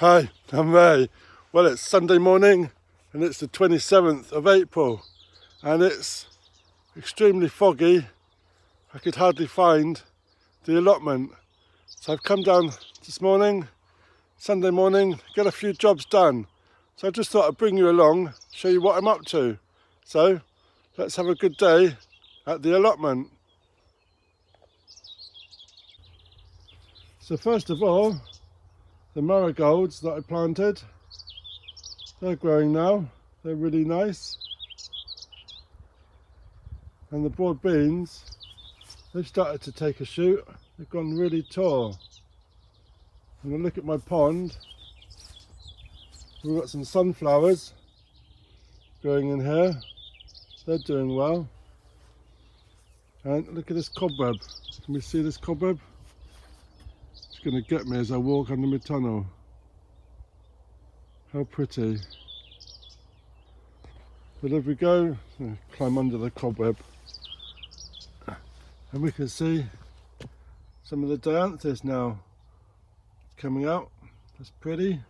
Hi, I'm Ray. Well, it's Sunday morning and it's the 27th of April and it's extremely foggy. I could hardly find the allotment. So I've come down this morning, Sunday morning, get a few jobs done. So I just thought I'd bring you along, show you what I'm up to. So let's have a good day at the allotment. So first of all, the marigolds that I planted, they're growing now. They're really nice. And the broad beans, they've started to take a shoot. They've gone really tall. And I look at my pond. We've got some sunflowers growing in here. They're doing well. And look at this cobweb. Can we see this cobweb? It's going to get me as I walk under my tunnel. How pretty. But if we go, climb under the cobweb, and we can see some of the dianthus now coming out. That's pretty.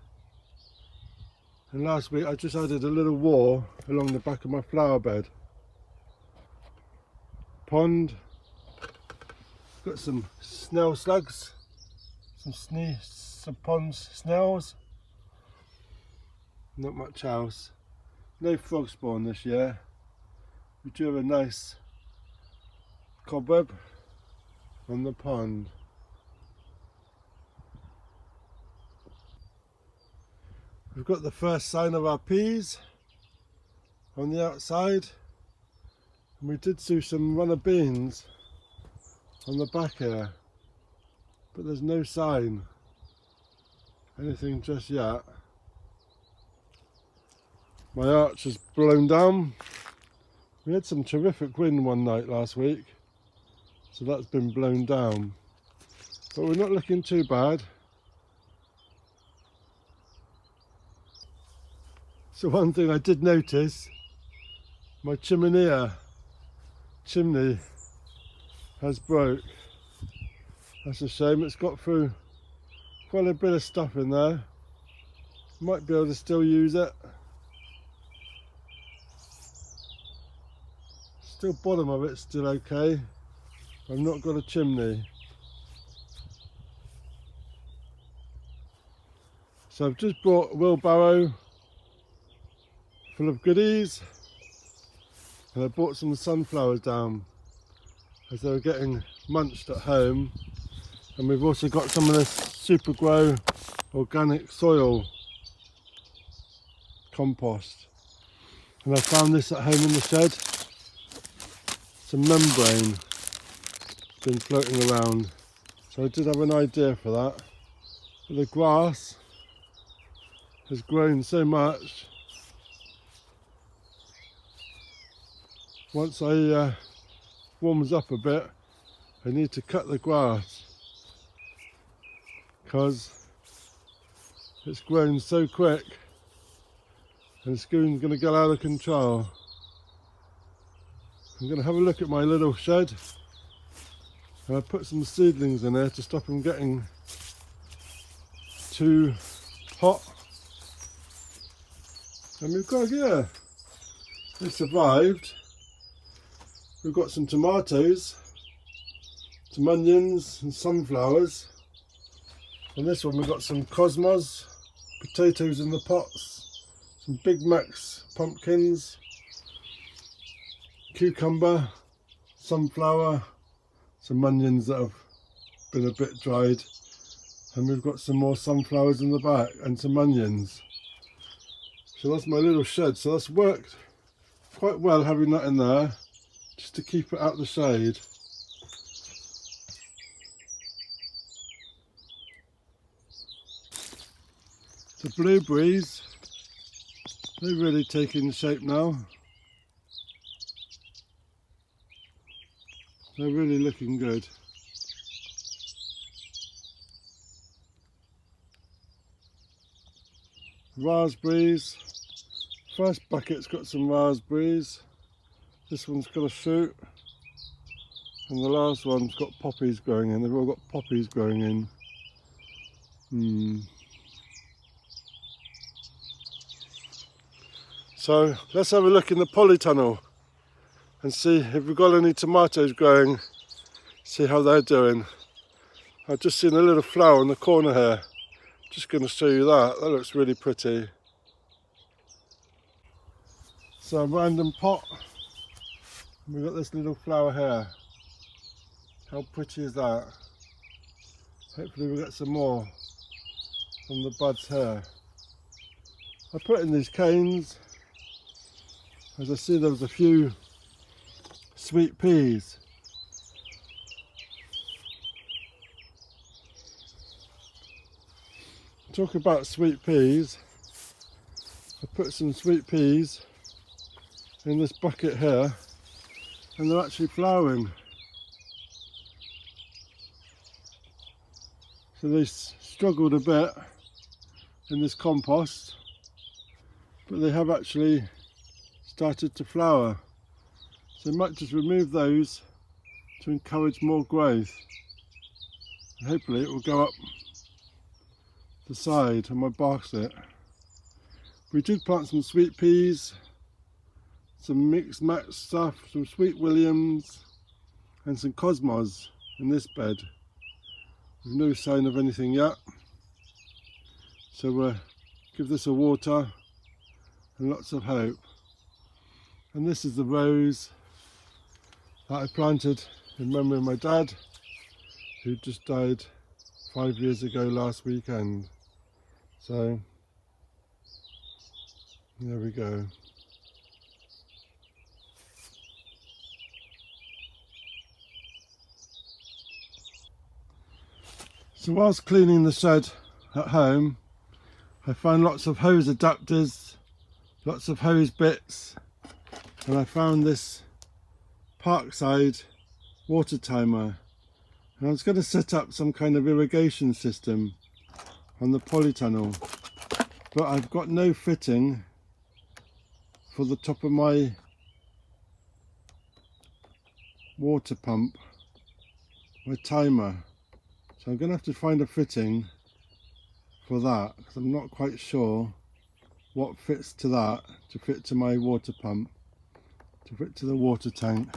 And last week I just added a little wall along the back of my flower bed. Pond, got some snail slugs, some pond snails. Not much else. No frog spawn this year. We do have a nice cobweb on the pond. We've got the first sign of our peas on the outside, and we did see some runner beans on the back here, but there's no sign anything just yet. My arch has blown down. We had some terrific wind one night last week, so that's been blown down. But we're not looking too bad. So one thing I did notice, my chimney has broke. That's a shame. It's got through quite a bit of stuff in there. Might be able to still use it. Still, bottom of it's still okay. I've not got a chimney. So I've just brought a wheelbarrow full of goodies, and I brought some sunflowers down as they were getting munched at home. And we've also got some of this Super Grow organic soil compost. And I found this at home in the shed. Some membrane been floating around, so I did have an idea for that. But the grass has grown so much. Once I warms up a bit, I need to cut the grass because it's grown so quick and it's going to get out of control. I'm going to have a look at my little shed, and I put some seedlings in there to stop them getting too hot. And we've got, yeah, they survived. We've got some tomatoes, some onions and sunflowers. On this one we've got some cosmos, potatoes in the pots, some Big Macs pumpkins, cucumber, sunflower, some onions that have been a bit dried, and we've got some more sunflowers in the back and some onions. So that's my little shed. So that's worked quite well having that in there, just to keep it out the shade. The blueberries, they're really taking shape now. They're really looking good. Raspberries. First bucket's got some raspberries. This one's got a shoot. And the last one's got poppies growing in. They've all got poppies growing in. So let's have a look in the polytunnel and see if we've got any tomatoes growing, see how they're doing. I've just seen a little flower in the corner here. Just going to show you that. That looks really pretty. So a random pot. We've got this little flower here. How pretty is that? Hopefully we'll get some more from the buds here. I put in these canes. As I see, there was a few sweet peas. Talk about sweet peas. I put some sweet peas in this bucket here, and they're actually flowering. So they struggled a bit in this compost, but they have actually started to flower. So I might just remove those to encourage more growth. And hopefully it will go up the side of my basket. We did plant some sweet peas, some mixed match stuff, some sweet williams and some cosmos in this bed. There's no sign of anything yet, so we'll give this a water and lots of hope. And this is the rose that I planted in memory of my dad, who just died 5 years ago last weekend. So there we go. So whilst cleaning the shed at home, I found lots of hose adapters, lots of hose bits, and I found this Parkside water timer. And I was going to set up some kind of irrigation system on the polytunnel, but I've got no fitting for the top of my water pump, my timer. So I'm going to have to find a fitting for that, because I'm not quite sure what fits to that, to fit to my water pump, to fit to the water tank.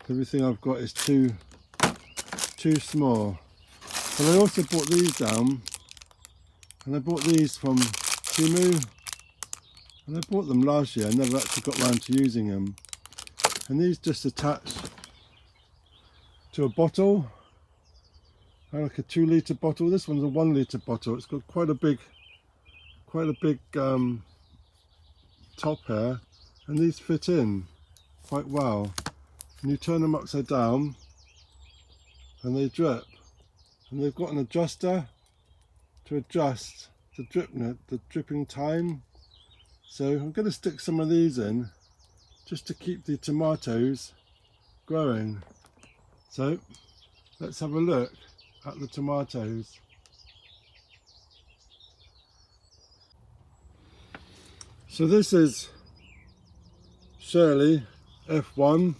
Everything I've got is too small. But I also bought these down, and I bought these from Timu, and I bought them last year. I never actually got around to using them. And these just attach to a bottle, like a 2 litre bottle. This one's a 1 litre bottle. It's got quite a big top here, and these fit in quite well. And you turn them upside down and they drip, and they've got an adjuster to adjust the dripping time. So I'm going to stick some of these in just to keep the tomatoes growing. So let's have a look at the tomatoes. So this is Shirley F1,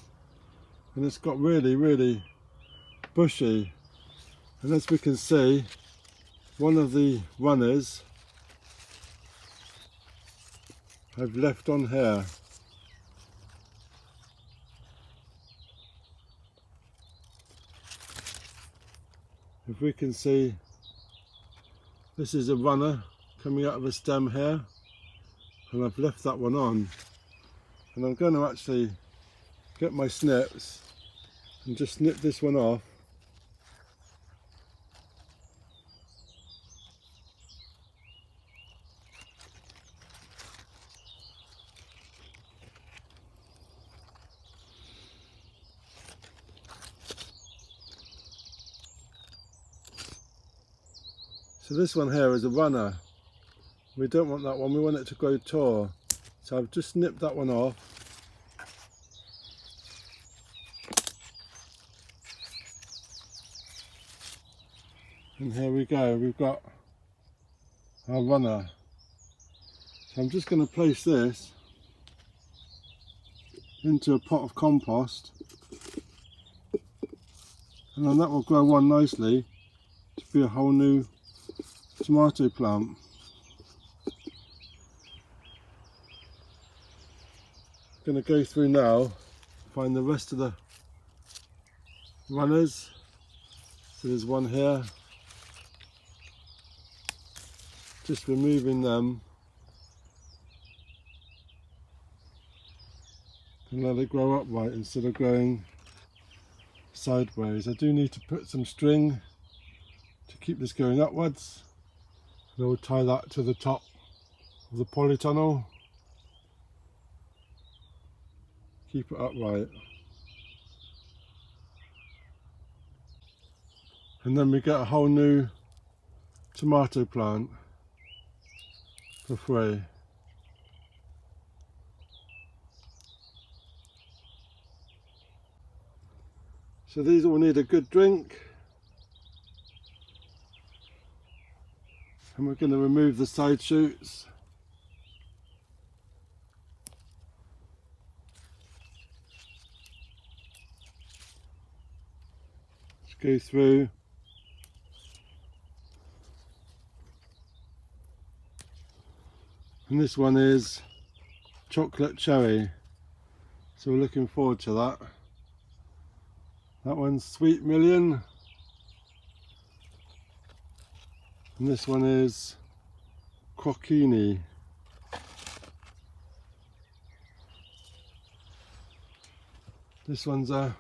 and it's got really bushy, and as we can see, one of the runners I've left on here. If we can see, this is a runner coming out of a stem here, and I've left that one on, and I'm going to actually get my snips and just snip this one off. So this one here is a runner. We don't want that one, we want it to grow tall. So I've just snipped that one off. And here we go, we've got our runner. So I'm just going to place this into a pot of compost, and then that will grow on nicely to be a whole new tomato plant. going to go through now, find the rest of the runners. So there's one here. Just removing them and let it grow upright instead of growing sideways. I do need to put some string to keep this going upwards, and I'll tie that to the top of the polytunnel. Keep it upright. And then we get a whole new tomato plant for free. So these all need a good drink. And we're going to remove the side shoots. Just go through. And this one is chocolate cherry. So we're looking forward to that. That one's Sweet Million. And this one is Crocchini. This one's a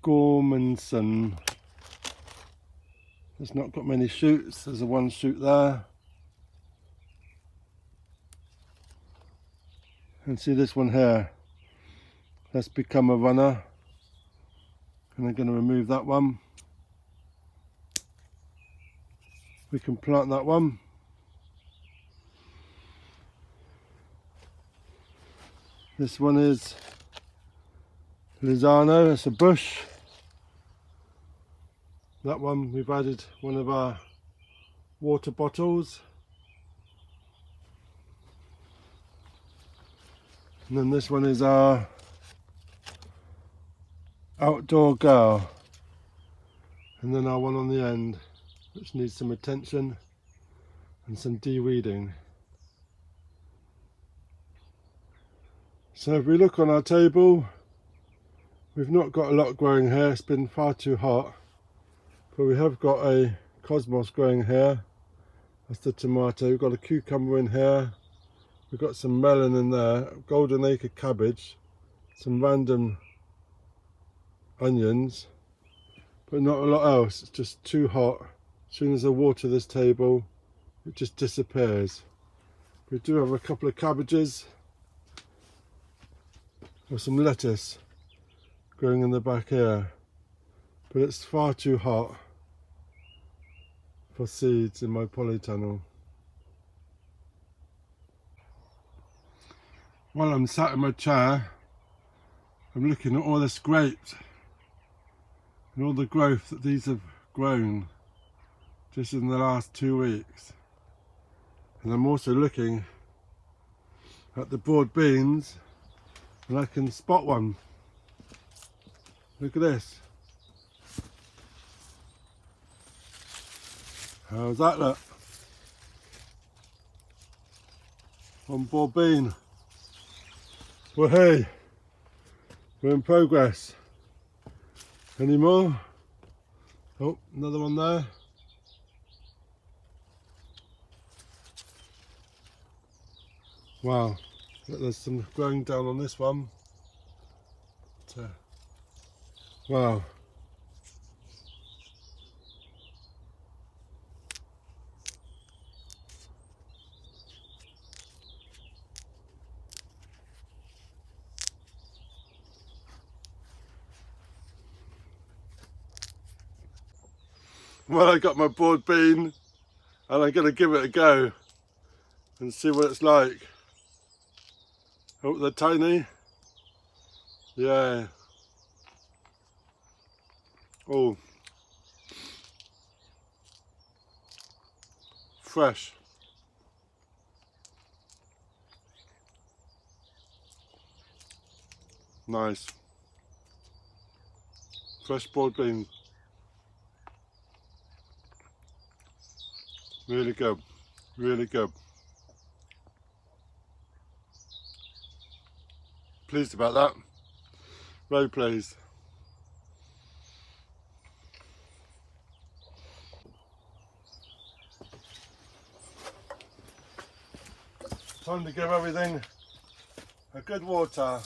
Gormanson. It's not got many shoots. There's a one shoot there. And see this one here. That's become a runner. And I'm going to remove that one. We can plant that one. This one is Lizano, it's a bush. That one we've added one of our water bottles. And then this one is our outdoor girl. And then our one on the end, which needs some attention and some de-weeding. So if we look on our table, we've not got a lot growing here, it's been far too hot. But we have got a cosmos growing here. That's the tomato. We've got a cucumber in here. We've got some melon in there, golden acre cabbage, some random onions, but not a lot else. It's just too hot. As soon as I water this table, it just disappears. We do have a couple of cabbages or some lettuce growing in the back here, but it's far too hot for seeds in my polytunnel. While I'm sat in my chair, I'm looking at all this grapes and all the growth that these have grown just in the last 2 weeks. And I'm also looking at the broad beans, and I can spot one. Look at this. How's that look? One broad bean. Well, hey, we're in progress. Any more? Oh, another one there. Wow, look, there's some growing down on this one. Wow. Well, I got my broad bean and I'm going to give it a go and see what it's like. Oh, they're tiny. Yeah. Oh. Fresh. Nice. Fresh broad beans. Really good. Really good. Pleased about that. Very pleased. Time to give everything a good water.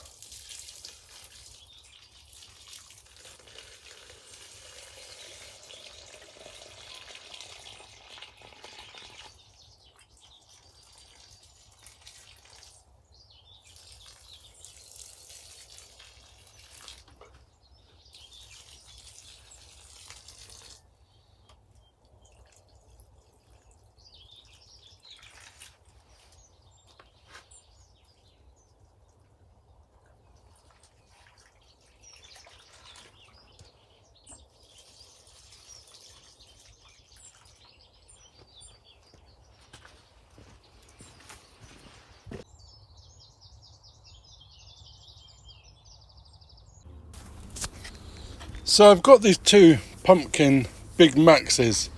So I've got these two pumpkin Big Maxes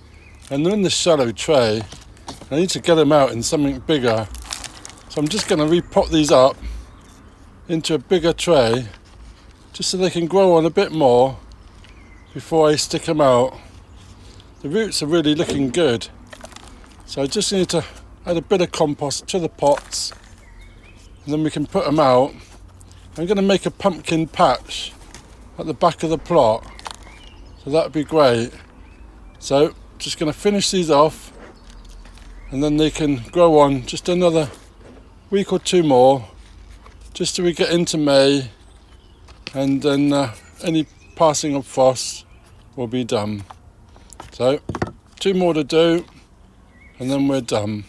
and they're in the shallow tray. I need to get them out in something bigger. So I'm just going to repot these up into a bigger tray just so they can grow on a bit more before I stick them out. The roots are really looking good. So I just need to add a bit of compost to the pots and then we can put them out. I'm going to make a pumpkin patch at the back of the plot, so that would be great. So just going to finish these off and then they can grow on just another week or two more just till we get into May, and then any passing of frost will be done. So 2 more to do and then we're done.